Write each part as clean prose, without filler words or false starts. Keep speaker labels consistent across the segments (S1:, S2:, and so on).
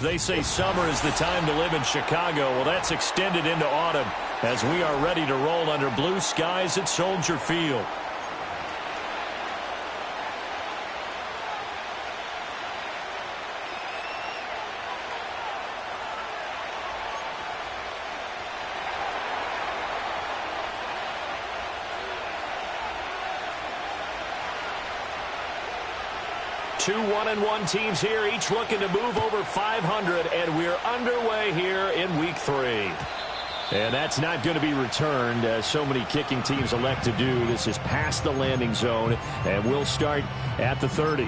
S1: They say summer is the time to live in Chicago. Well, that's extended into autumn as we are ready to roll under blue skies at Soldier Field. Two 1-1 teams here, each looking to move over 500, and we're underway here in Week 3. And that's not going to be returned, as so many kicking teams elect to do. This is past the landing zone, and we'll start at the 30.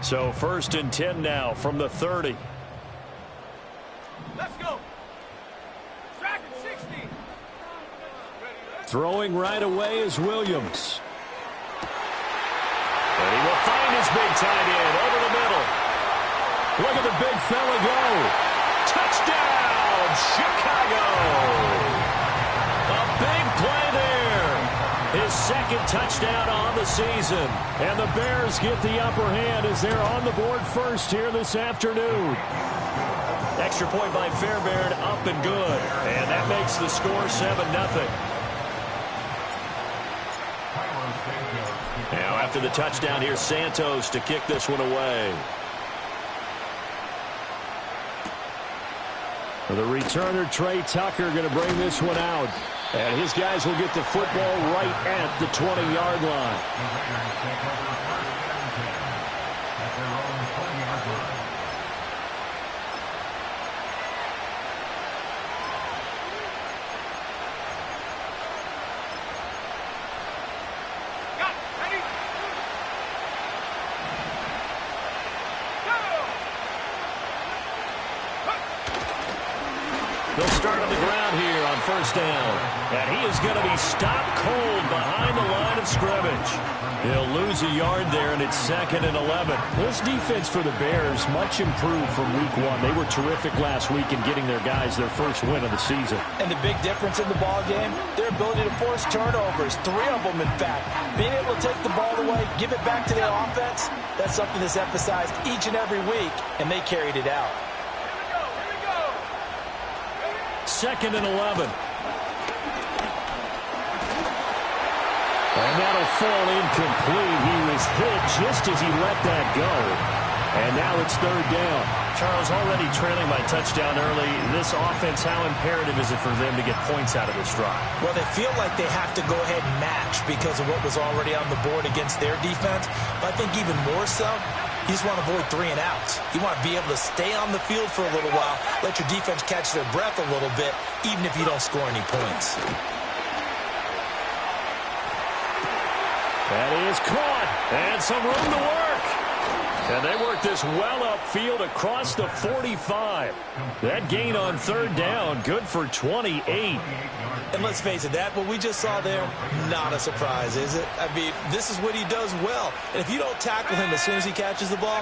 S1: So 1st and 10 now from the 30.
S2: Let's go. Track at 60.
S1: Throwing right away is Williams. And he will find his big tight end over the middle. Look at the big fella go. Touchdown, Chicago. A big play there. His second touchdown on the season. And the Bears get the upper hand as they're on the board first here this afternoon. Extra point by Fairbairn, up and good. And that makes the score 7-0. Now after the touchdown, here's Santos to kick this one away. The returner, Trey Tucker, going to bring this one out. And his guys will get the football right at the 20-yard line. They'll start on the ground here on 1st down. And he is going to be stopped cold behind the line of scrimmage. He'll lose a yard there, and it's 2nd and 11. This defense for the Bears, much improved from Week 1. They were terrific last week in getting their guys their first win of the season.
S3: And the big difference in the ball game, their ability to force turnovers, 3 of them, in fact. Being able to take the ball away, give it back to their offense, that's something that's emphasized each and every week, and they carried it out.
S1: 2nd and 11. And that'll fall incomplete. He was hit just as he let that go. And now it's 3rd down.
S4: Charles, already trailing by touchdown early. This offense, how imperative is it for them to get points out of this drive?
S3: Well, they feel like they have to go ahead and match because of what was already on the board against their defense. But I think even more so, you just want to avoid 3 and outs. You want to be able to stay on the field for a little while, let your defense catch their breath a little bit, even if you don't score any points.
S1: That is caught, and some room to work. And they work this well upfield across the 45. That gain on 3rd down, good for 28.
S3: And let's face it, that what we just saw there, not a surprise, is it? I mean, this is what he does well. And if you don't tackle him as soon as he catches the ball,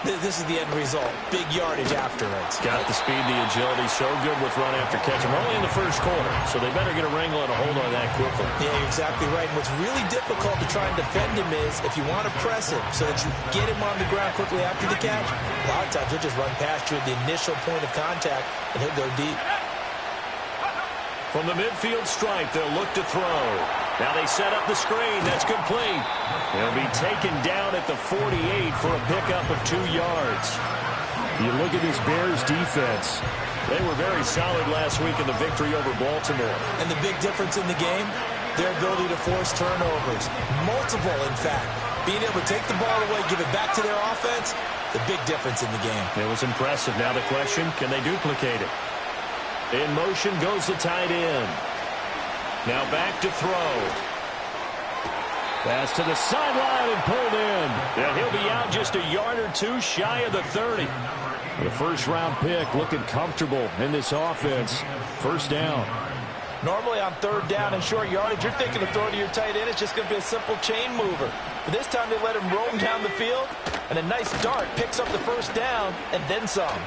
S3: this is the end result. Big yardage afterwards.
S1: Got the speed, the agility, so good with run after catch. We're only in the 1st quarter, so they better get a wrangle and a hold on that quickly.
S3: Yeah, you're exactly right. And what's really difficult to try and defend him is if you want to press him so that you get him on the ground quickly after the catch, a lot of times he'll just run past you at the initial point of contact, and he'll go deep.
S1: From the midfield stripe, they'll look to throw. Now they set up the screen. That's complete. He'll be taken down at the 48 for a pickup of 2 yards. You look at this Bears defense. They were very solid last week in the victory over Baltimore.
S3: And the big difference in the game, their ability to force turnovers. Multiple, in fact. Being able to take the ball away, give it back to their offense, the big difference in the game.
S1: It was impressive. Now the question, can they duplicate it? In motion goes the tight end. Now back to throw. Pass to the sideline and pulled in. And he'll be out just a yard or 2 shy of the 30. The 1st-round pick looking comfortable in this offense. 1st down.
S3: Normally on 3rd down and short yardage, you're thinking of throwing to your tight end. It's just going to be a simple chain mover. But this time they let him roam down the field. And a nice dart picks up the 1st down and then some.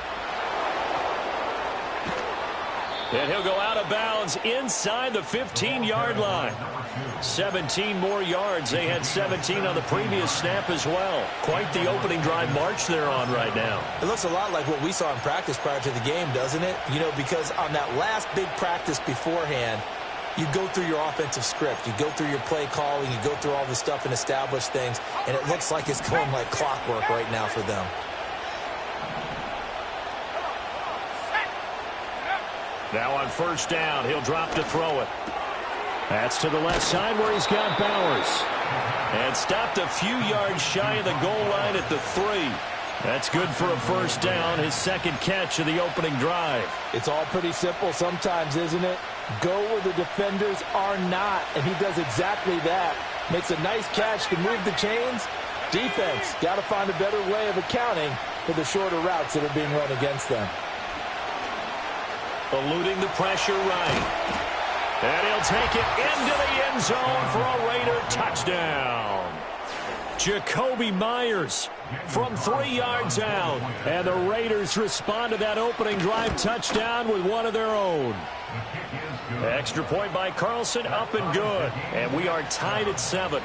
S1: And he'll go out of bounds inside the 15-yard line. 17 more yards. They had 17 on the previous snap as well. Quite the opening drive march they're on right now.
S3: It looks a lot like what we saw in practice prior to the game, doesn't it? You know, because on that last big practice beforehand, you go through your offensive script. You go through your play calling. You go through all the stuff and establish things. And it looks like it's going like clockwork right now for them.
S1: Now on first down, he'll drop to throw it. That's to the left side where he's got Bowers. And stopped a few yards shy of the goal line at the 3. That's good for a first down, his second catch of the opening drive.
S5: It's all pretty simple sometimes, isn't it? Go where the defenders are not, and he does exactly that. Makes a nice catch to move the chains. Defense, got to find a better way of accounting for the shorter routes that are being run against them.
S1: Eluding the pressure right. And he'll take it into the end zone for a Raider touchdown. Jakobi Meyers from 3 yards out. And the Raiders respond to that opening drive touchdown with one of their own. Extra point by Carlson, up and good. And we are tied at 7.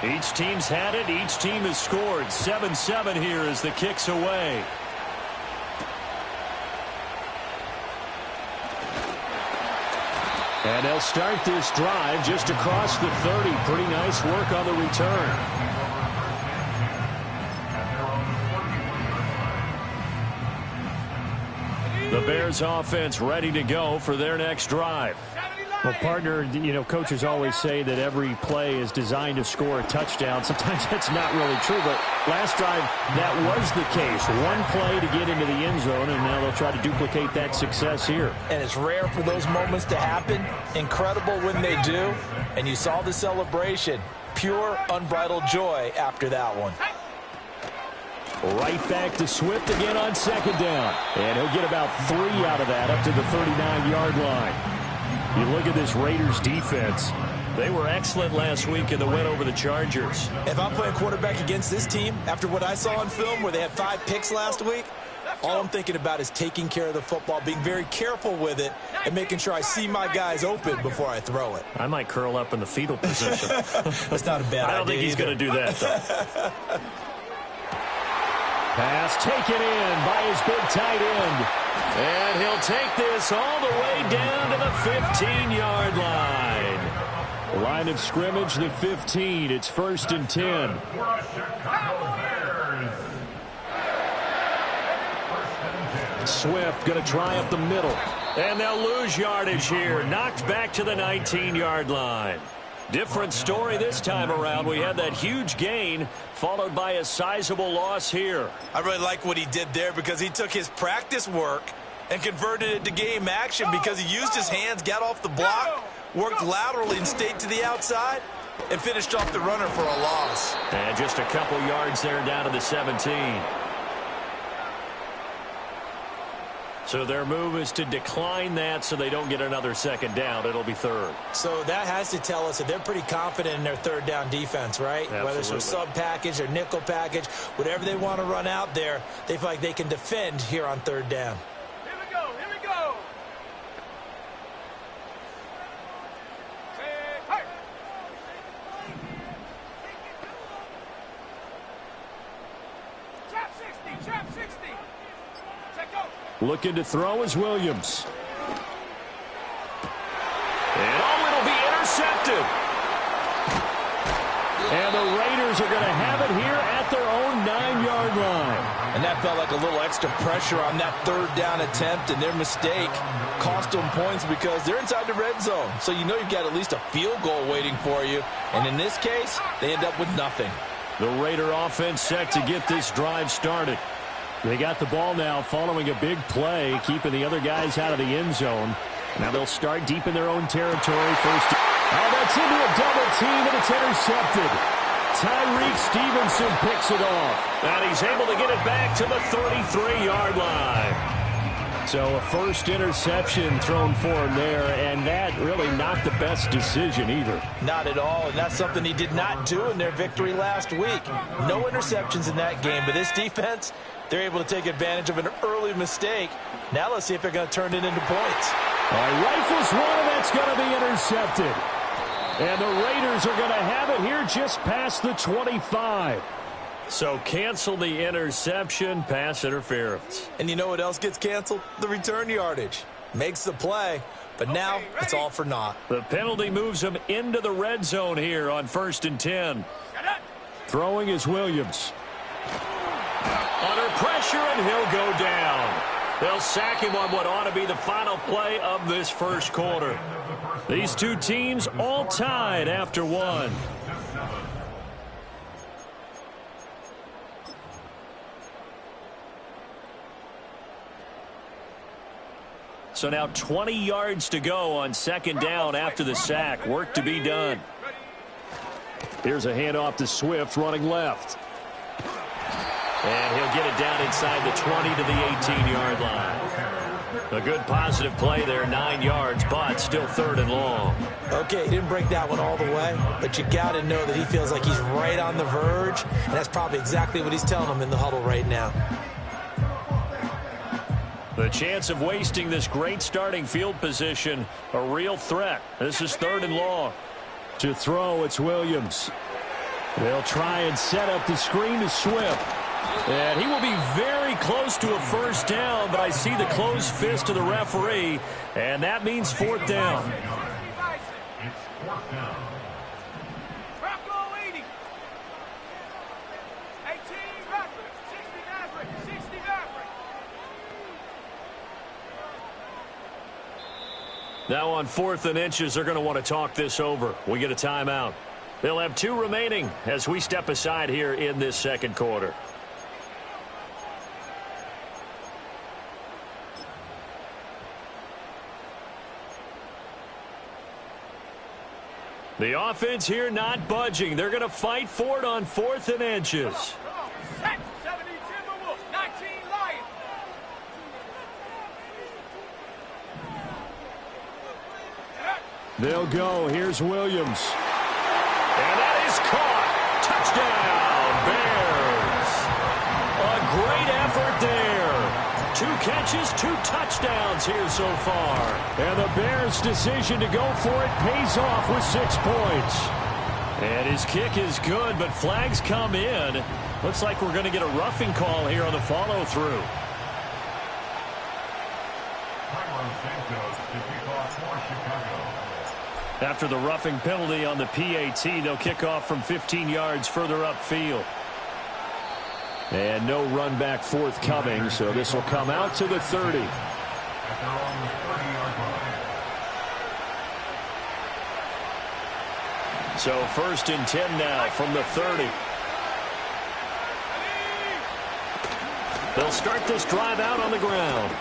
S1: Each team's had it. Each team has scored. 7-7 here as the kick's away. And they'll start this drive just across the 30. Pretty nice work on the return. The Bears offense ready to go for their next drive.
S4: Well, partner, you know, coaches always say that every play is designed to score a touchdown. Sometimes that's not really true, but last drive, that was the case. One play to get into the end zone, and now they'll try to duplicate that success here.
S5: And it's rare for those moments to happen. Incredible when they do. And you saw the celebration. Pure, unbridled joy after that one.
S1: Right back to Swift again on second down. And he'll get about 3 out of that up to the 39-yard line. You look at this Raiders defense. They were excellent last week in the win over the Chargers.
S3: If I'm playing quarterback against this team, after what I saw on film where they had 5 picks last week, all I'm thinking about is taking care of the football, being very careful with it, and making sure I see my guys open before I throw it.
S1: I might curl up in the fetal position.
S3: That's not a bad idea.
S1: I don't think he's going to do that, though. Pass taken in by his big tight end. And he'll take this all the way down to the 15-yard line. Line of scrimmage, the 15. It's 1st and 10. Swift going to try up the middle. And they'll lose yardage here. Knocked back to the 19-yard line. Different story this time around. We had that huge gain followed by a sizable loss here.
S3: I really like what he did there because he took his practice work and converted it to game action because he used his hands, got off the block, worked laterally and stayed to the outside, and finished off the runner for a loss.
S1: And just a couple yards there down to the 17. So their move is to decline that so they don't get another second down. It'll be 3rd.
S3: So that has to tell us that they're pretty confident in their 3rd down defense, right?
S1: Absolutely.
S3: Whether it's a sub package or nickel package, whatever they want to run out there, they feel like they can defend here on 3rd down.
S2: Here we go, here we go. Hey. Trap 60, trap 60. Check go.
S1: Looking to throw is Williams. And it'll be intercepted. And the Raiders are going to have it here at their own 9-yard line.
S5: And that felt like a little extra pressure on that 3rd down attempt, and their mistake cost them points because they're inside the red zone. So you know you've got at least a field goal waiting for you. And in this case, they end up with nothing.
S1: The Raider offense set to get this drive started. They got the ball now following a big play, keeping the other guys out of the end zone. Now they'll start deep in their own territory. First, that's into a double team, and it's intercepted. Tyreek Stevenson picks it off. And he's able to get it back to the 33-yard line.
S4: So a first interception thrown for him there, and that really not the best decision either.
S3: Not at all, and that's something he did not do in their victory last week. No interceptions in that game, but this defense, they're able to take advantage of an early mistake. Now let's see if they're going to turn it into points.
S4: All right, rifles one, and that's going to be intercepted. And the Raiders are going to have it here just past the 25. So cancel the interception, pass interference.
S3: And you know what else gets canceled? The return yardage. Makes the play, but now it's all for naught.
S1: The penalty moves him into the red zone here on 1st and 10.
S4: Throwing is Williams.
S1: Under pressure, and he'll go down. They'll sack him on what ought to be the final play of this first quarter. These two teams all tied after one. So now 20 yards to go on 2nd down after the sack. Work to be done.
S4: Here's a handoff to Swift running left.
S1: And he'll get it down inside the 20 to the 18-yard line. A good positive play there, 9 yards, but still 3rd and long.
S3: Okay, he didn't break that one all the way, but you got to know that he feels like he's right on the verge, and that's probably exactly what he's telling them in the huddle right now.
S1: The chance of wasting this great starting field position, a real threat. This is 3rd and long.
S4: To throw, it's Williams. They'll try and set up the screen to Swift.
S1: And he will be very close to a first down, but I see the closed fist of the referee, and that means 4th down. Now on 4th and inches, they're going to want to talk this over. We get a timeout. They'll have 2 remaining as we step aside here in this second quarter. The offense here not budging. They're going to fight for it on 4th and inches.
S4: They'll go. Here's Williams.
S1: And that is caught. Touchdown, Bears. A great effort there. 2 catches, 2 touchdowns here so far.
S4: And the Bears' decision to go for it pays off with 6 points.
S1: And his kick is good, but flags come in. Looks like we're going to get a roughing call here on the follow-through. After the roughing penalty on the PAT, they'll kick off from 15 yards further upfield.
S4: And no run back forthcoming, so this will come out to the 30.
S1: So 1st and 10 now from the 30. They'll start this drive out on the ground.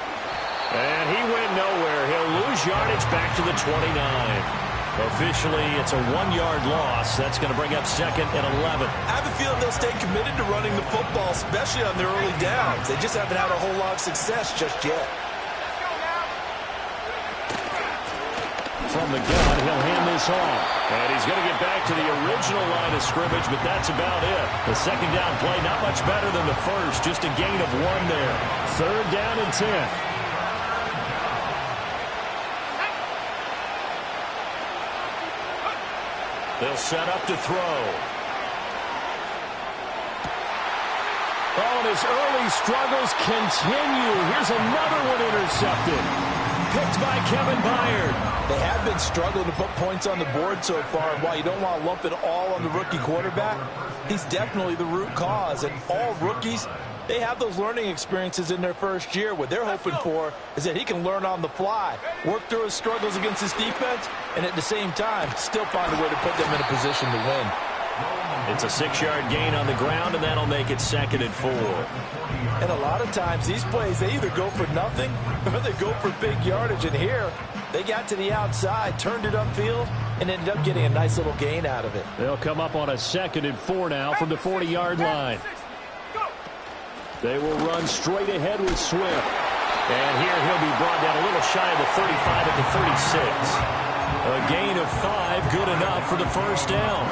S1: And he went nowhere. He'll lose yardage back to the 29. Officially, it's a 1-yard loss. That's going to bring up 2nd and 11.
S3: I have a feeling they'll stay committed to running the football, especially on their early downs. They just haven't had a whole lot of success just yet.
S4: From the gun, he'll hand this off.
S1: And he's going to get back to the original line of scrimmage, but that's about it. The 2nd down play, not much better than the first. Just a gain of 1 there.
S4: 3rd down and 10.
S1: They'll set up to throw.
S4: Oh, and his early struggles continue. Here's another one intercepted. Picked by Kevin Byard.
S3: They have been struggling to put points on the board so far. And while you don't want to lump it all on the rookie quarterback, he's definitely the root cause. And all rookies, they have those learning experiences in their first year. What they're hoping for is that he can learn on the fly, work through his struggles against his defense, and at the same time, still find a way to put them in a position to win.
S1: It's a 6-yard gain on the ground, and that'll make it 2nd and 4.
S3: And a lot of times, these plays, they either go for nothing or they go for big yardage. And here, they got to the outside, turned it upfield, and ended up getting a nice little gain out of it.
S4: They'll come up on a 2nd and 4 now from the 40-yard line. They will run straight ahead with Swift.
S1: And here he'll be brought down a little shy of the 35 at the 36. A gain of 5, good enough for the first down.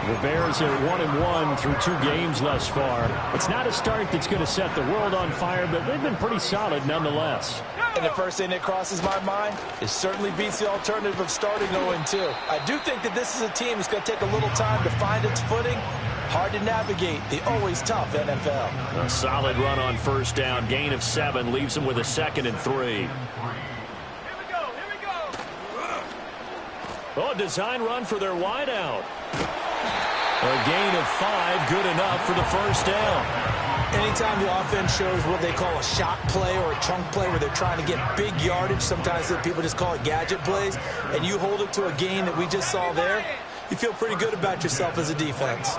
S1: The Bears are 1-1 through 2 games thus far. It's not a start that's going to set the world on fire, but they've been pretty solid nonetheless.
S5: And the first thing that crosses my mind is certainly beats the alternative of starting 0-2. I do think that this is a team that's going to take a little time to find its footing. Hard to navigate the always tough NFL.
S1: A solid run on first down. Gain of 7 leaves them with a 2nd and 3. Oh, design run for their wideout. A gain of 5, good enough for the first down.
S5: Anytime the offense shows what they call a shot play or a chunk play where they're trying to get big yardage, sometimes people just call it gadget plays, and you hold it to a gain that we just saw there, you feel pretty good about yourself as a defense.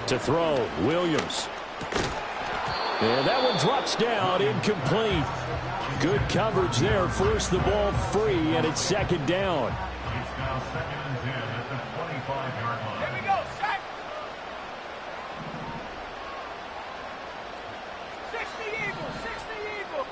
S1: To throw, Williams. And that one drops down, incomplete. Good coverage there, forced the ball free, and it's 2nd down.
S2: Here we go, set. 60 Eagles, 60 Eagles.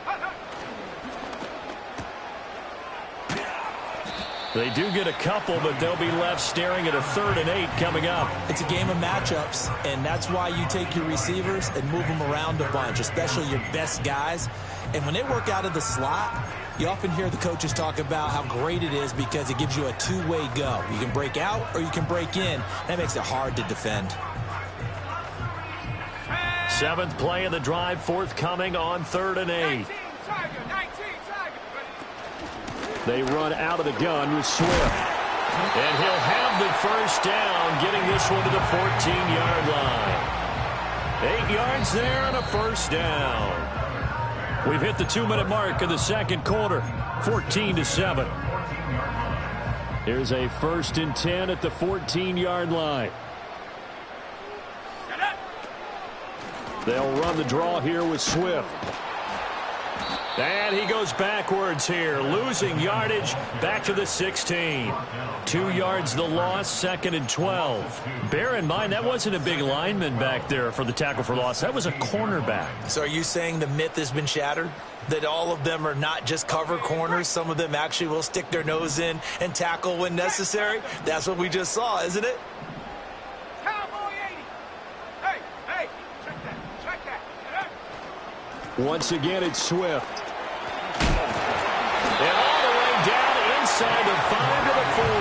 S1: They do get a couple, but they'll be left staring at a 3rd and 8 coming up.
S5: It's a game of matchups, and that's why you take your receivers and move them around a bunch, especially your best guys. And when they work out of the slot, you often hear the coaches talk about how great it is because it gives you a two-way go. You can break out or you can break in. That makes it hard to defend.
S1: 7th play of the drive, forthcoming on 3rd and 8.
S2: 19 Tiger.
S1: They run out of the gun with Swift. And he'll have the first down, getting this one to the 14-yard line. 8 yards there and a first down. We've hit the 2-minute mark of the 2nd quarter, 14-7. Here's a 1st and 10 at the 14-yard line. They'll run the draw here with Swift. And he goes backwards here, losing yardage back to the 16. 2 yards the loss, 2nd and 12. Bear in mind, that wasn't a big lineman back there for the tackle for loss. That was a cornerback.
S5: So are you saying the myth has been shattered? That all of them are not just cover corners? Some of them actually will stick their nose in and tackle when necessary? That's what we just saw, isn't it?
S2: Cowboy 80. Hey, check that.
S1: Once again, it's Swift. And all the way down inside the 5 to the 4.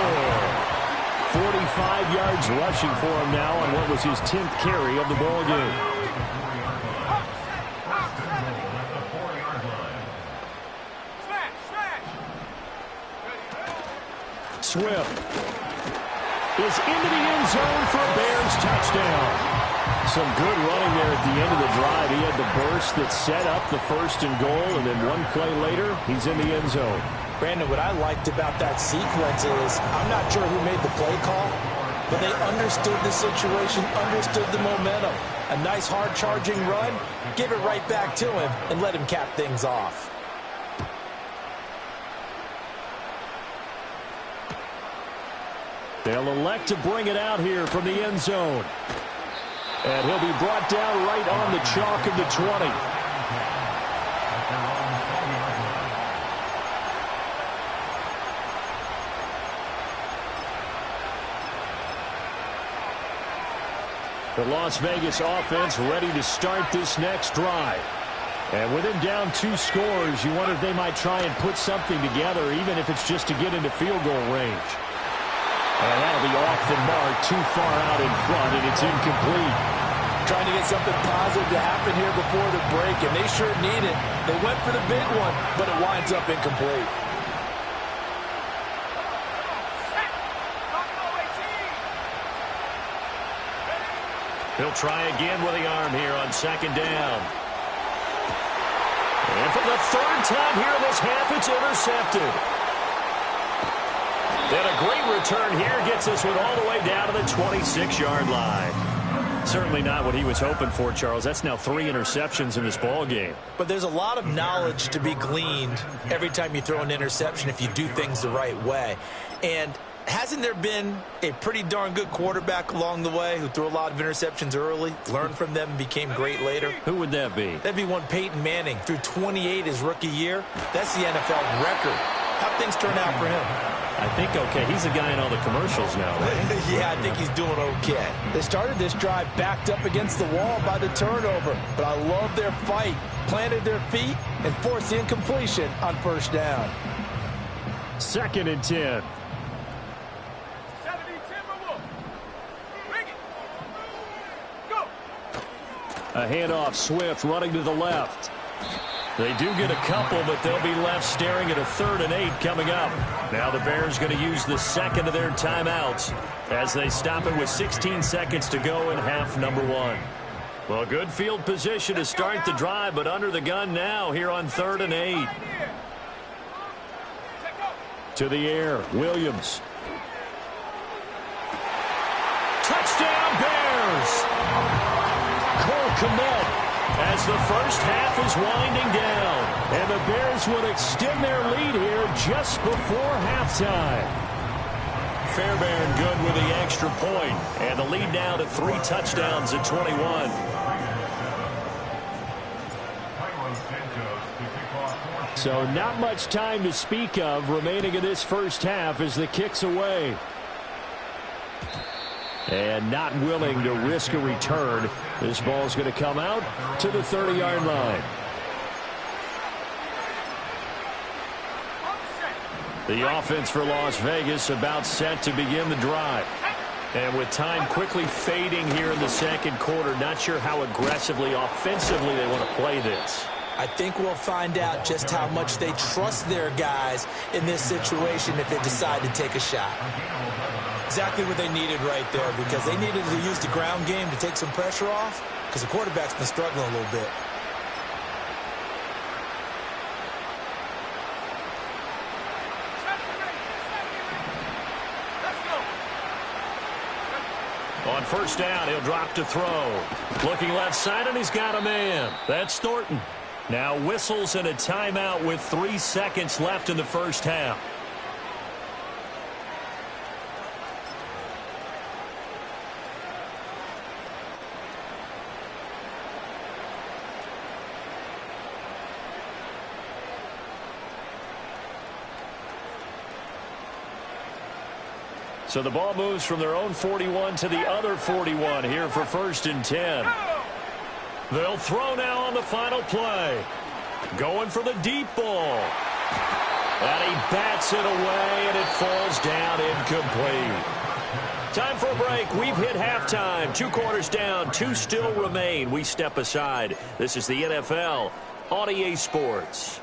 S1: 45 yards rushing for him now on what was his 10th carry of the ball game. Swift is into the end zone for a Bears touchdown. Some good running there at the end of the drive. He had the burst that set up the 1st and goal, and then one play later, he's in the end zone.
S5: Brandon, what I liked about that sequence is I'm not sure who made the play call, but they understood the situation, understood the momentum. A nice hard-charging run, give it right back to him, and let him cap things off.
S1: They'll elect to bring it out here from the end zone. And he'll be brought down right on the chalk of the 20. The Las Vegas offense ready to start this next drive. And with him down 2 scores, you wonder if they might try and put something together, even if it's just to get into field goal range. And that'll be off the mark, too far out in front, and it's incomplete.
S5: Trying to get something positive to happen here before the break, and they sure need it. They went for the big one, but it winds up incomplete.
S1: He'll try again with the arm here on 2nd down. And for the 3rd time here in this half, it's intercepted. And a great return here gets this one all the way down to the 26-yard line. Certainly not what he was hoping for, Charles. That's now 3 interceptions in this ball game.
S5: But there's a lot of knowledge to be gleaned every time you throw an interception if you do things the right way. And
S3: Hasn't there been a pretty darn good quarterback along the way who threw a lot of interceptions early, learned from them, and became great later?
S4: Who would that be?
S3: That'd be one Peyton Manning, threw 28 his rookie year. That's the NFL record. How'd things turn out for him?
S4: I think okay. He's the guy in all the commercials now, right?
S3: Yeah, I think he's doing okay.
S5: They started this drive backed up against the wall by the turnover, but I love their fight. Planted their feet and forced the incompletion on first down.
S4: 2nd and 10.
S2: 70 Timberwolves. Bring it. Go.
S4: A handoff, Swift running to the left. They do get a couple, but they'll be left staring at a 3rd and 8 coming up. Now the Bears going to use the second of their timeouts as they stop it with 16 seconds to go in half number 1. Well, good field position to start the drive, but under the gun now here on 3rd and 8. To the air, Williams. Touchdown, Bears! Cole Kmet as the first half is winding down. And the Bears would extend their lead here just before halftime. Fairbairn good with the extra point. And the lead now to 3 touchdowns at 21. So not much time to speak of remaining in this first half as the kick's away. And not willing to risk a return. This ball's going to come out to the 30-yard line. The offense for Las Vegas about set to begin the drive. And with time quickly fading here in the second quarter, not sure how aggressively, offensively they want to play this.
S3: I think we'll find out just how much they trust their guys in this situation if they decide to take a shot. Exactly what they needed right there, because they needed to use the ground game to take some pressure off, because the quarterback's been struggling a little bit.
S1: On first down, he'll drop to throw. Looking left side, and he's got a man. That's Thornton. Now whistles and a timeout with 3 seconds left in the first half. So the ball moves from their own 41 to the other 41 here for 1st and 10. They'll throw now on the final play. Going for the deep ball. And he bats it away, and it falls down incomplete. Time for a break. We've hit halftime. 2 quarters down, 2 still remain. We step aside. This is the NFL on EA Sports.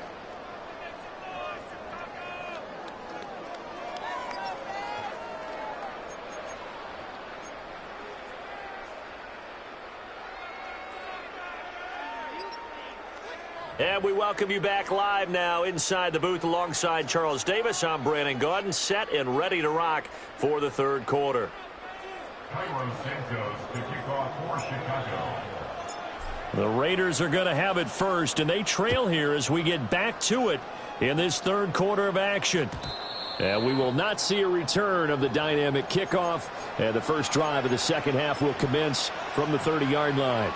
S1: And we welcome you back live now inside the booth alongside Charles Davis. I'm Brandon Gaudin, set and ready to rock for the 3rd quarter. The Raiders are going to have it first, and they trail here as we get back to it in this 3rd quarter of action. And we will not see a return of the dynamic kickoff, and the first drive of the second half will commence from the 30-yard line.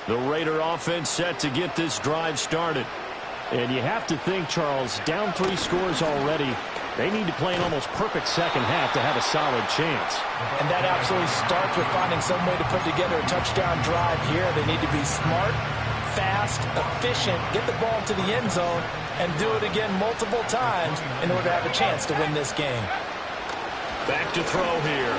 S1: The Raider offense set to get this drive started. And you have to think, Charles, down 3 scores already. They need to play an almost perfect second half to have a solid chance.
S5: And that absolutely starts with finding some way to put together a touchdown drive here. They need to be smart, fast, efficient, get the ball to the end zone, and do it again multiple times in order to have a chance to win this game.
S1: Back to throw here.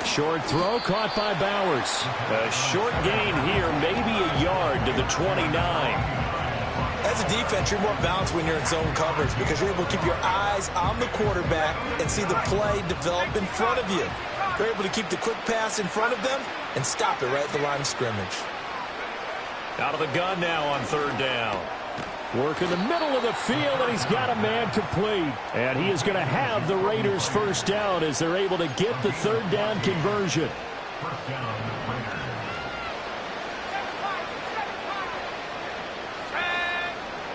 S4: Short throw caught by Bowers.
S1: A short gain here, maybe a yard to the 29.
S3: As a defense, you're more balanced when you're in zone coverage because you're able to keep your eyes on the quarterback and see the play develop in front of you. You're able to keep the quick pass in front of them and stop it right at the line of scrimmage.
S1: Out of the gun now on 3rd down.
S4: Work in the middle of the field, and he's got a man complete. And he is going to have the Raiders first down as they're able to get the 3rd down conversion.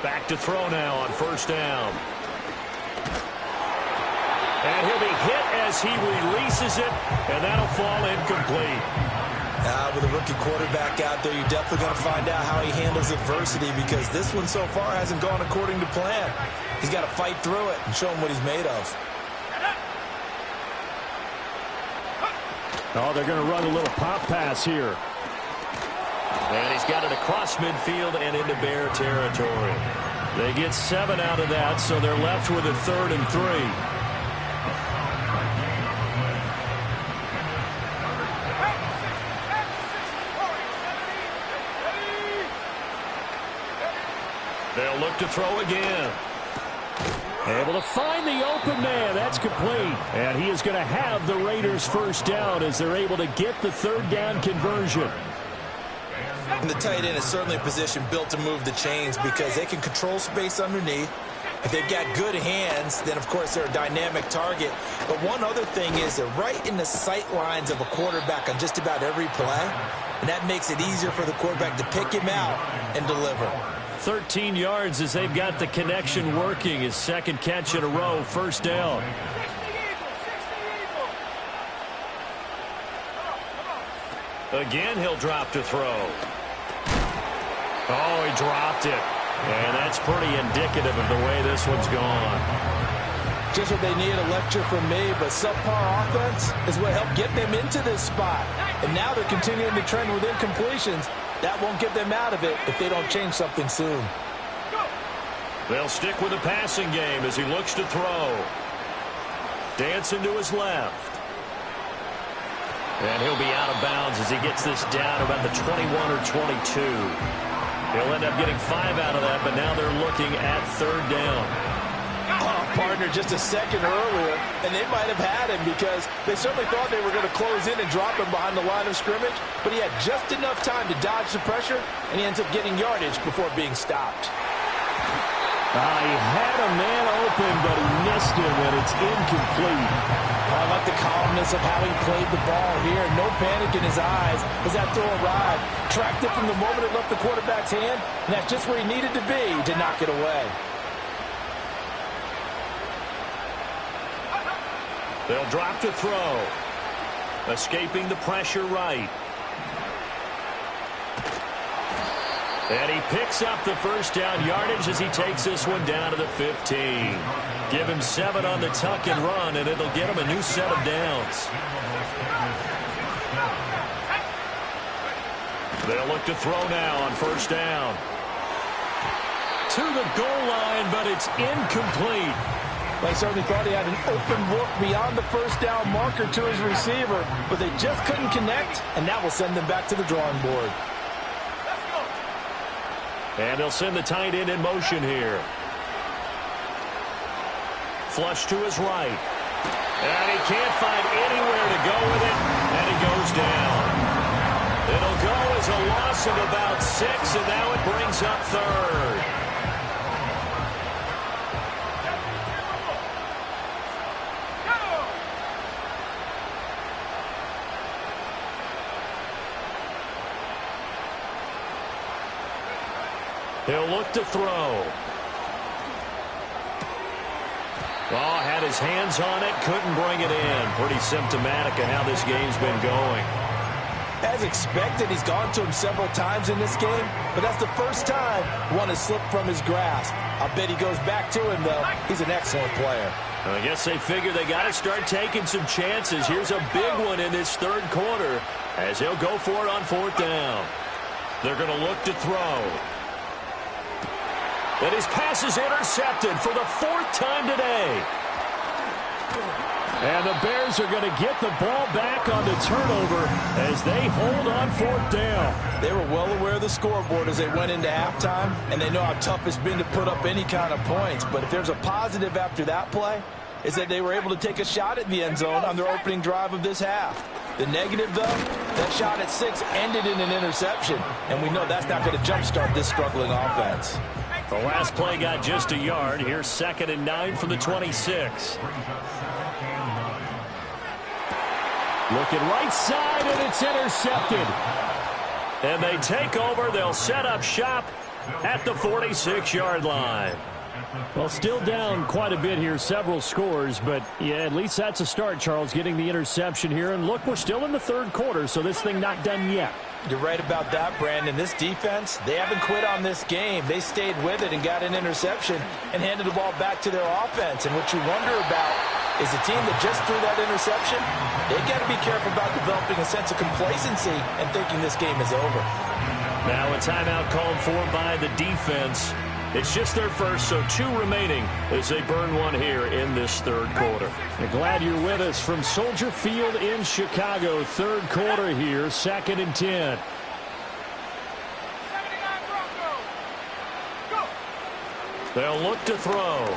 S1: Back to throw now on 1st down. And he'll be hit as he releases it, and that'll fall incomplete.
S3: With a rookie quarterback out there, you're definitely going to find out how he handles adversity, because this one so far hasn't gone according to plan. He's got to fight through it and show him what he's made of.
S4: Oh, they're going to run a little pop pass here.
S1: And he's got it across midfield and into Bear territory. They get 7 out of that, so they're left with a 3rd and 3. They'll look to throw again. Able to find the open man. That's complete. And he is going to have the Raiders first down as they're able to get the 3rd down conversion.
S3: And the tight end is certainly a position built to move the chains, because they can control space underneath. If they've got good hands, then, of course, they're a dynamic target. But one other thing is they're right in the sight lines of a quarterback on just about every play, and that makes it easier for the quarterback to pick him out and deliver.
S1: 13 yards as they've got the connection working. His 2nd catch in a row, first down. Again, he'll drop to throw. Oh, he dropped it. And that's pretty indicative of the way this one's gone.
S5: Just what they need, a lecture from me, but subpar offense is what helped get them into this spot. And now they're continuing the trend with incompletions. That won't get them out of it if they don't change something soon.
S1: They'll stick with the passing game as he looks to throw. Dancing to his left. And he'll be out of bounds as he gets this down about the 21 or 22. He'll end up getting 5 out of that, but now they're looking at 3rd down.
S5: Partner just a second earlier, and they might have had him because they certainly thought they were going to close in and drop him behind the line of scrimmage, but he had just enough time to dodge the pressure, and he ends up getting yardage before being stopped.
S4: He had a man open, but he missed him, and it's incomplete.
S5: I like the calmness of how he played the ball here. No panic in his eyes as that throw arrived. Tracked it from the moment it left the quarterback's hand, and that's just where he needed to be to knock it away.
S1: They'll drop to throw. Escaping the pressure right. And he picks up the first down yardage as he takes this one down to the 15. Give him 7 on the tuck and run, and it'll get him a new set of downs. They'll look to throw now on first down. To the goal line, but it's incomplete.
S5: They certainly thought he had an open look beyond the first down marker to his receiver, but they just couldn't connect, and that will send them back to the drawing board.
S1: And they'll send the tight end in motion here. Flush to his right. And he can't find anywhere to go with it, and he goes down. It'll go as a loss of about 6, and now it brings up 3rd. He'll look to throw. Oh, had his hands on it, couldn't bring it in. Pretty symptomatic of how this game's been going.
S5: As expected, he's gone to him several times in this game, but that's the first time one has slipped from his grasp. I bet he goes back to him, though. He's an excellent player.
S1: I guess they figure they got to start taking some chances. Here's a big one in this 3rd quarter as he'll go for it on 4th down. They're going to look to throw. And his pass is intercepted for the 4th time today. And the Bears are going to get the ball back on the turnover as they hold on 4th down.
S5: They were well aware of the scoreboard as they went into halftime, and they know how tough it's been to put up any kind of points. But if there's a positive after that play, is that they were able to take a shot at the end zone on their opening drive of this half. The negative, though, that shot at 6 ended in an interception, and we know that's not going to jumpstart this struggling offense.
S1: The last play got just a yard. Here's 2nd and 9 from the 26. Looking right side, and it's intercepted. And they take over. They'll set up shop at the 46-yard line.
S4: Well, still down quite a bit here, several scores, but yeah, at least that's a start, Charles, getting the interception here. And look, we're still in the third quarter, so this thing not done yet.
S3: You're right about that, Brandon. This defense, they haven't quit on this game. They stayed with it and got an interception and handed the ball back to their offense. And what you wonder about is the team that just threw that interception, they got to be careful about developing a sense of complacency and thinking this game is over.
S1: Now a timeout called for by the defense. It's just their first, so 2 remaining as they burn one here in this third quarter.
S4: I'm glad you're with us from Soldier Field in Chicago. Third quarter here, 2nd and 10.
S1: They'll look to throw.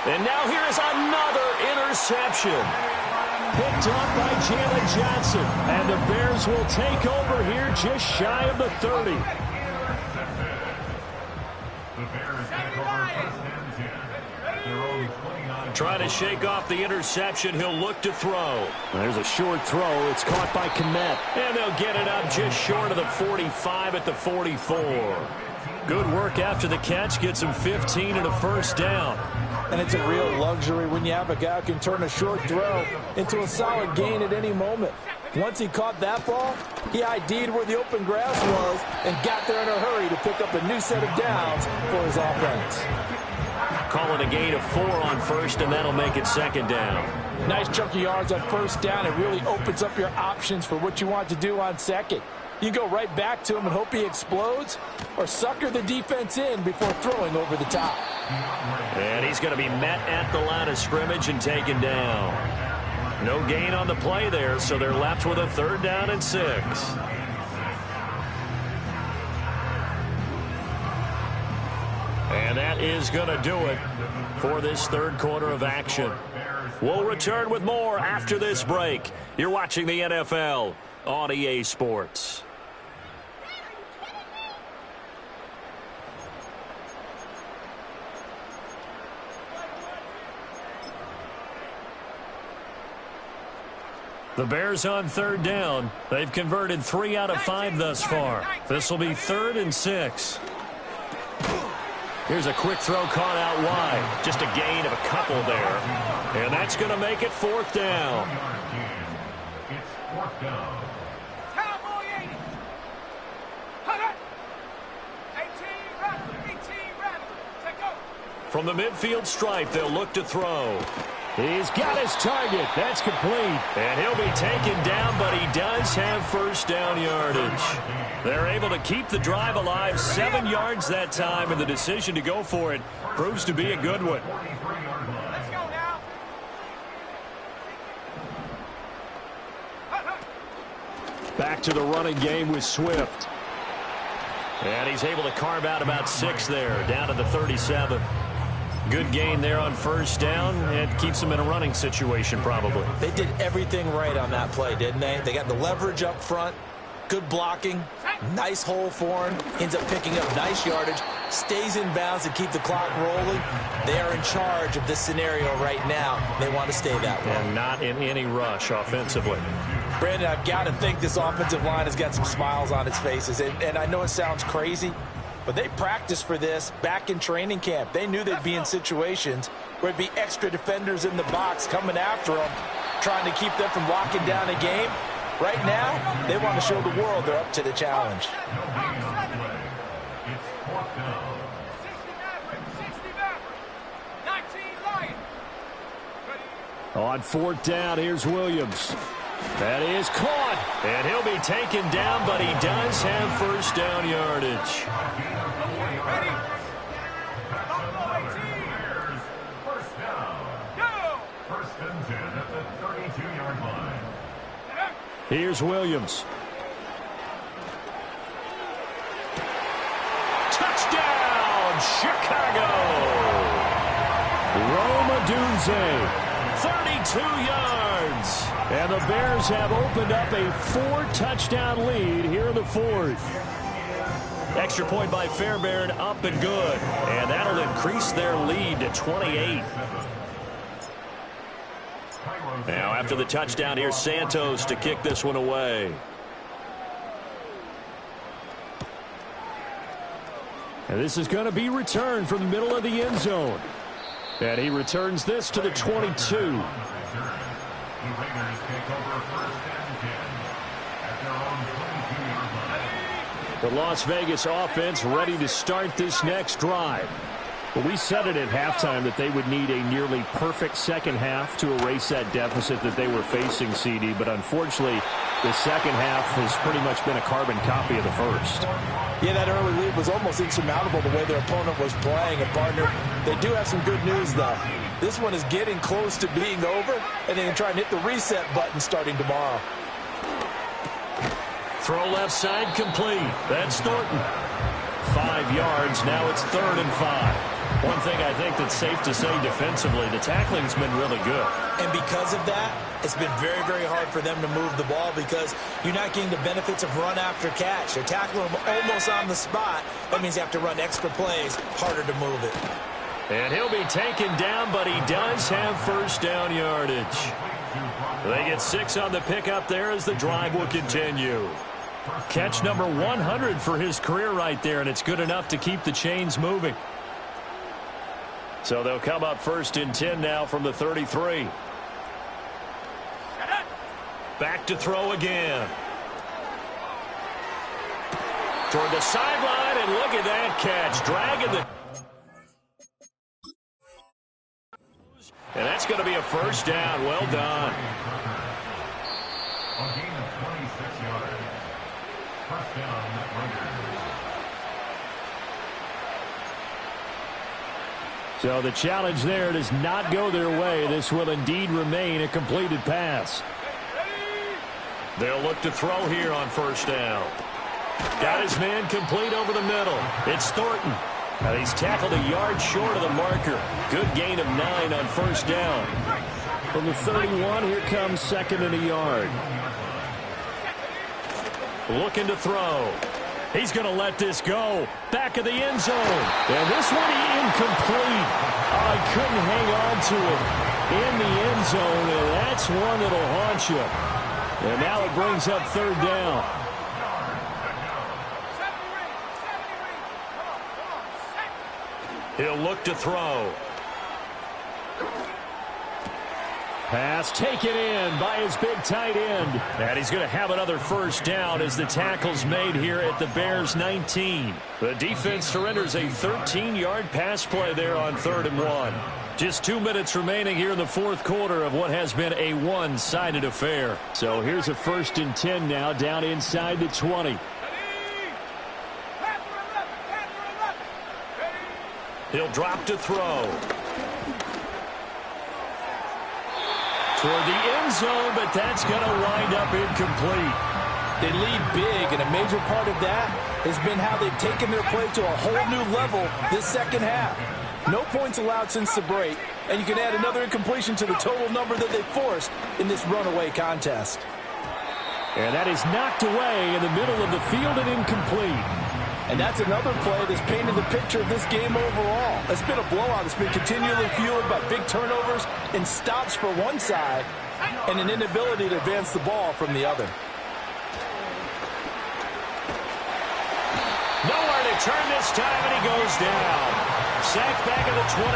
S1: And now here's another interception.
S4: Picked up by Jalen Johnson. And the Bears will take over here just shy of the 30.
S1: Trying to shake off the interception. He'll look to throw.
S4: There's a short throw. It's caught by Kmet.
S1: And they'll get it up just short of the 45 at the 44. Good work after the catch. Gets him 15 and a first down.
S5: And it's a real luxury when you have a guy who can turn a short throw into a solid gain at any moment. Once he caught that ball, he ID'd where the open grass was and got there in a hurry to pick up a new set of downs for his offense.
S1: Calling a gain of 4 on first, and that'll make it 2nd down.
S5: Nice chunky yards on first down. It really opens up your options for what you want to do on second. You go right back to him and hope he explodes, or sucker the defense in before throwing over the top.
S1: And he's going to be met at the line of scrimmage and taken down. No gain on the play there, so they're left with a 3rd down and 6. And that is going to do it for this third quarter of action. We'll return with more after this break. You're watching the NFL on EA Sports. The Bears on 3rd down. They've converted 3 out of 5 thus far. This will be 3rd and 6. Here's a quick throw caught out wide. Just a gain of a couple there. And that's going to make it 4th down.
S2: It's 4th down. Cowboy 80. 18 rattle. Take go.
S1: From the midfield stripe, they'll look to throw.
S4: He's got his target. That's complete.
S1: And he'll be taken down, but he does have first down yardage. They're able to keep the drive alive, 7 yards that time, and the decision to go for it proves to be a good one.
S2: Let's go now.
S4: Back to the running game with Swift.
S1: And he's able to carve out about 6 there, down to the 37. Good gain there on first down. It keeps them in a running situation probably.
S3: They did everything right on that play, didn't they? They got the leverage up front, good blocking, nice hole for him, ends up picking up nice yardage, stays in bounds to keep the clock rolling. They are in charge of this scenario right now. They want to stay that way.
S1: And not in any rush offensively.
S3: Brandon, I've got to think this offensive line has got some smiles on its faces. And I know it sounds crazy, but they practiced for this back in training camp. They knew they'd be in situations where it'd be extra defenders in the box coming after them, trying to keep them from locking down a game. Right now, they want to show the world they're up to the challenge.
S4: On 4th down, here's Williams. That is caught.
S1: And he'll be taken down, but he does have first down yardage.
S2: Ready? First down. Go! First and 10 at the 32-yard line.
S4: Here's Williams.
S1: Touchdown, Chicago!
S4: Rome Odunze.
S1: 32 yards.
S4: And the Bears have opened up a 4-touchdown lead here in the 4th.
S1: Extra point by Fairbairn, up and good. And that'll increase their lead to 28. Now after the touchdown, here's Santos to kick this one away.
S4: And this is going to be returned from the middle of the end zone. And he returns this to the 22.
S2: The Raiders take over 1st and 10 at their own 22-yard line.
S4: The Las Vegas offense ready to start this next drive. Well, we said it at halftime that they would need a nearly perfect second half to erase that deficit that they were facing, CD. But unfortunately, the second half has pretty much been a carbon copy of the first.
S5: Yeah, that early lead was almost insurmountable the way their opponent was playing. And, partner, they do have some good news, though. This one is getting close to being over, and they can try and hit the reset button starting tomorrow.
S1: Throw left side complete. That's Thornton. 5 yards. Now it's 3rd and 5. One thing I think that's safe to say defensively, the tackling's been really good.
S3: And because of that, it's been very, very hard for them to move the ball because you're not getting the benefits of run after catch. They're tackling them almost on the spot. That means you have to run extra plays, harder to move it.
S1: And he'll be taken down, but he does have first down yardage. They get 6 on the pickup there as the drive will continue. Catch number 100 for his career right there, and it's good enough to keep the chains moving. So they'll come up 1st and 10 now from the 33. Back to throw again. Toward the sideline, and look at that catch. Dragging the... And that's going to be a first down. Well done.
S2: A gain of 26 yards. First down, Raiders.
S4: So the challenge there does not go their way. This will indeed remain a completed pass.
S1: They'll look to throw here on first down. Got his man complete over the middle. It's Thornton. Now he's tackled a yard short of the marker. Good gain of 9 on first down.
S4: From the 31, here comes 2nd and a yard.
S1: Looking to throw. He's going to let this go. Back of the end zone. And this one incomplete. Oh, he couldn't hang on to it in the end zone, and that's one that'll haunt you. And now it brings up 3rd down. He'll look to throw.
S4: Pass taken in by his big tight end.
S1: And he's going to have another first down as the tackle's made here at the Bears 19. The defense surrenders a 13-yard pass play there on 3rd and 1. Just 2 minutes remaining here in the 4th quarter of what has been a one-sided affair.
S4: So here's a 1st and 10 now down inside the 20.
S1: He'll drop to throw. Toward the end zone, but that's going to wind up incomplete.
S5: They lead big, and a major part of that has been how they've taken their play to a whole new level this second half. No points allowed since the break, and you can add another incompletion to the total number that they forced in this runaway contest.
S4: And that is knocked away in the middle of the field and incomplete.
S5: And that's another play that's painted the picture of this game overall. It's been a blowout. It's been continually fueled by big turnovers and stops for one side and an inability to advance the ball from the other.
S1: Nowhere to turn this time, and he goes down. Sacked back at the 29.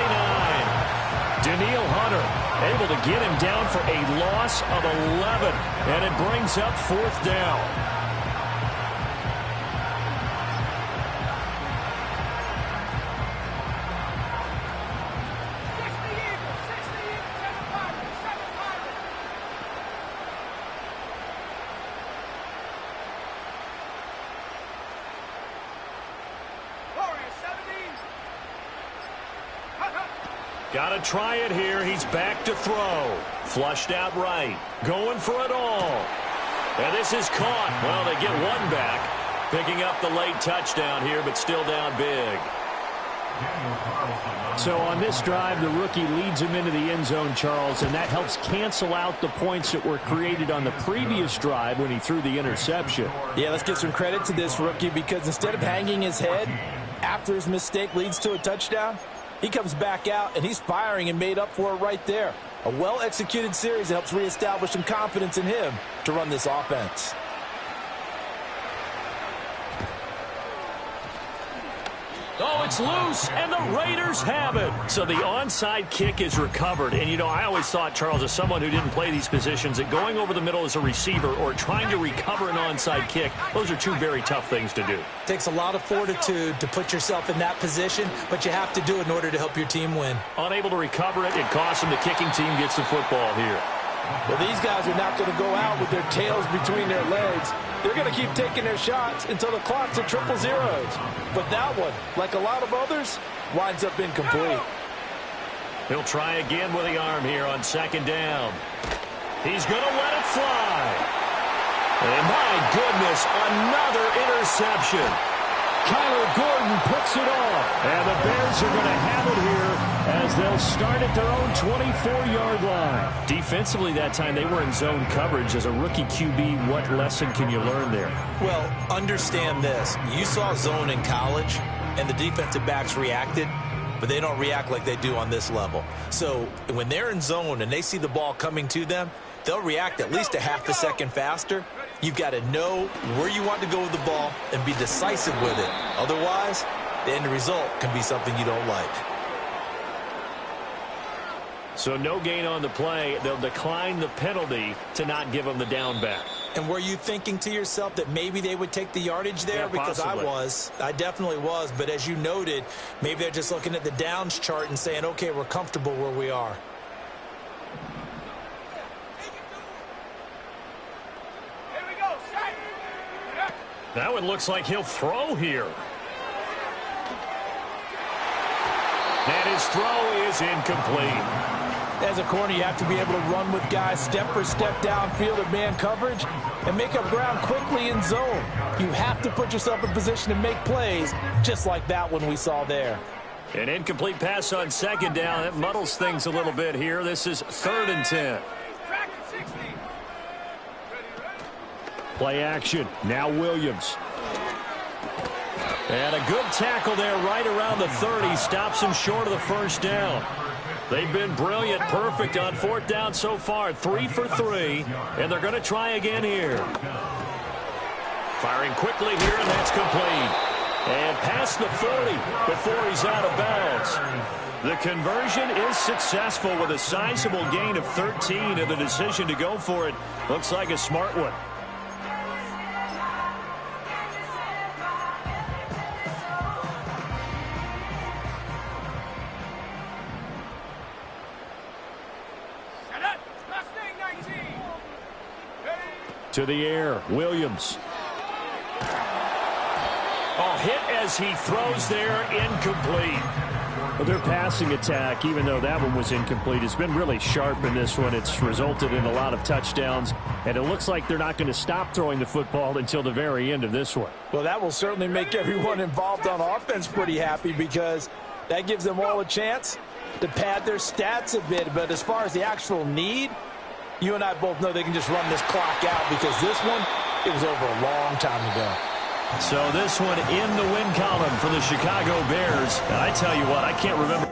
S1: Danielle Hunter able to get him down for a loss of 11, and it brings up 4th down. Got to try it here. He's back to throw. Flushed out right. Going for it all. And this is caught. Well, they get one back. Picking up the late touchdown here, but still down big.
S4: So on this drive, the rookie leads him into the end zone, Charles, and that helps cancel out the points that were created on the previous drive when he threw the interception.
S5: Yeah, let's give some credit to this rookie because instead of hanging his head after his mistake leads to a touchdown, he comes back out, and he's firing and made up for it right there. A well-executed series that helps reestablish some confidence in him to run this offense.
S1: Oh, it's loose, and the Raiders have it. So the onside kick is recovered. And, you know, I always thought, Charles, as someone who didn't play these positions, that going over the middle as a receiver or trying to recover an onside kick, those are two very tough things to do.
S3: It takes a lot of fortitude to put yourself in that position, but you have to do it in order to help your team win.
S1: Unable to recover it, it costs them. The kicking team gets the football here.
S5: Well, these guys are not going to go out with their tails between their legs. They're going to keep taking their shots until the clock's at triple zeros. But that one, like a lot of others, winds up incomplete.
S1: He'll try again with the arm here on second down. He's going to let it fly. And my goodness, another interception. Kyler Gordon puts it off. And the Bears are going to have it here as they'll start at their own 24-yard line. Defensively that time, they were in zone coverage. As a rookie QB, what lesson can you learn there?
S3: Well, understand this. You saw zone in college, and the defensive backs reacted, but they don't react like they do on this level. So when they're in zone and they see the ball coming to them, they'll react at least a half a second faster. You've got to know where you want to go with the ball and be decisive with it. Otherwise, the end result can be something you don't like.
S1: So no gain on the play. They'll decline the penalty to not give them the down back.
S3: And were you thinking to yourself that maybe they would take the yardage there?
S1: Yeah,
S3: because
S1: possibly.
S3: I definitely was. But as you noted, maybe they're just looking at the downs chart and saying, okay, we're comfortable where we are.
S1: That one looks like he'll throw here. And his throw is incomplete.
S5: As a corner, you have to be able to run with guys step for step downfield at man coverage and make up ground quickly in zone. You have to put yourself in position to make plays, just like that one we saw there.
S1: An incomplete pass on second down. That muddles things a little bit here. This is 3rd and 10.
S4: Play action. Now Williams.
S1: And a good tackle there right around the 30. Stops him short of the first down. They've been brilliant, perfect on 4th down so far. 3 for 3. And they're going to try again here. Firing quickly here, and that's complete. And past the 40 before he's out of bounds. The conversion is successful with a sizable gain of 13, and the decision to go for it looks like a smart one.
S4: To the air, Williams.
S1: Oh, hit as he throws there, incomplete.
S4: Well, their passing attack, even though that one was incomplete, has been really sharp in this one. It's resulted in a lot of touchdowns, and it looks like they're not going to stop throwing the football until the very end of this one.
S5: Well, that will certainly make everyone involved on offense pretty happy because that gives them all a chance to pad their stats a bit. But as far as the actual need, you and I both know they can just run this clock out because this one, it was over a long time ago.
S1: So this one in the win column for the Chicago Bears. And I tell you what, I can't remember